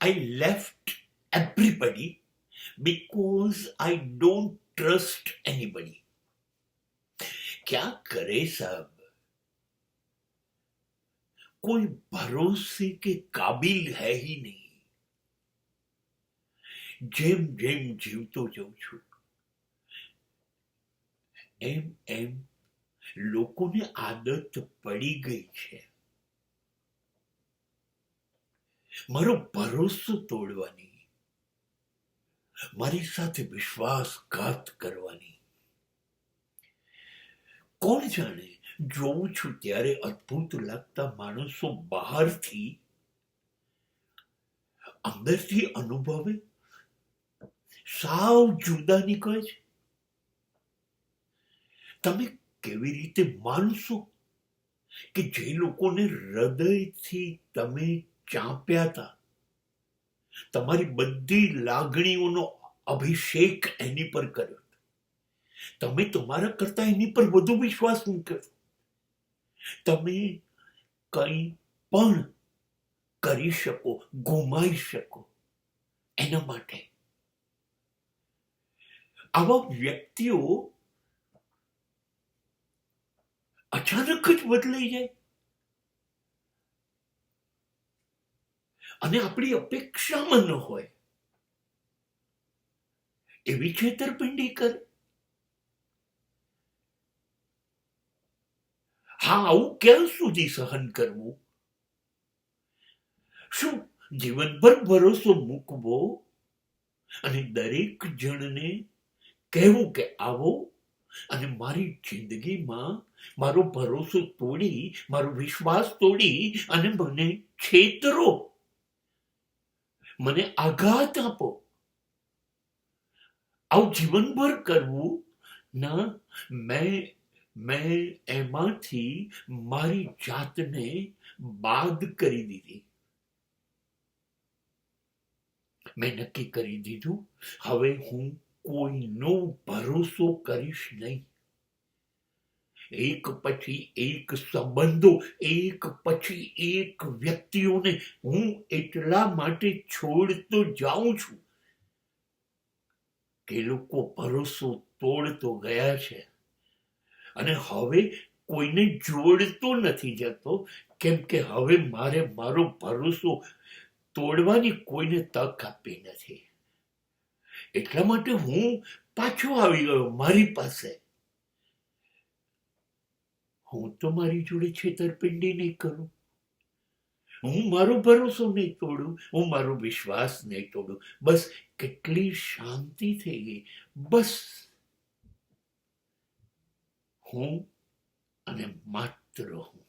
I left everybody because I don't trust anybody. क्या करे साहब, कोई भरोसे के काबिल है ही नहीं. જેમ જેમ જીવતો જાઉં છું એમ લોકોને આદત પડી ગઈ છે મારો ભરોસો તોડવાની, મારી સાથે વિશ્વાસઘાત કરવાની. કોણ જાણે, જોઉં છું ત્યારે અદ્ભુત લાગતા માણસો બહારથી અંદરથી અનુભવે સાવ જુદા નીકળે છે. તમે કેવી રીતે માનશો કે જે લોકોને હૃદયથી તમે ચાંપ્યા હતા, તમારી બધી લાગણીઓનો અભિષેક એની પર કર્યો, તમે તમારા કરતા એની પર વધુ વિશ્વાસ મૂક્યો, તમે કંઈ પણ કરી શકો, ગુમાઈ શકો એના માટે. આવા વ્યક્તિઓ અચાનક જ બદલાઈ જાય અને આપણી અપેક્ષામાં ન હોય એવી છેતરપિંડી કરે. હા, આવું ક્યાં સુધી સહન કરવું? શું જીવનભર ભરોસો મૂકવો અને દરેક જણને કહેવું કે આવો અને મારી જિંદગીમાં મારો ભરોસો તોડી, મારો વિશ્વાસ તોડી અને મને છેતરો, મને આઘાત આપો, આવું જીવનભર કરવું ના? મેં એમાંથી મારી જાતને બાદ કરી દીધી. મેં નક્કી કરી દીધું, હવે હું કોઈનો ભરોસો કરીશ નહીં. એક પછી એક સંબંધો, એક પછી એક વ્યક્તિઓને હું એટલા માટે છોડતો જાઉં છું કે લોકો ભરોસો તોડતો ગયા છે અને હવે કોઈને જોડતો નથી જતો, કેમ કે હવે મારે મારો ભરોસો તોડવાની કોઈને તક આપી નથી. એટલા માટે હું પાછો આવી ગયો મારી પાસે. હું તો મારી જોડે છેતરપિંડી નહીં કરું, હું મારો ભરોસો નહીં તોડું, હું મારો વિશ્વાસ નહીં તોડું. બસ કેટલી શાંતિ થઈ ગઈ. બસ હું અને માત્ર હું.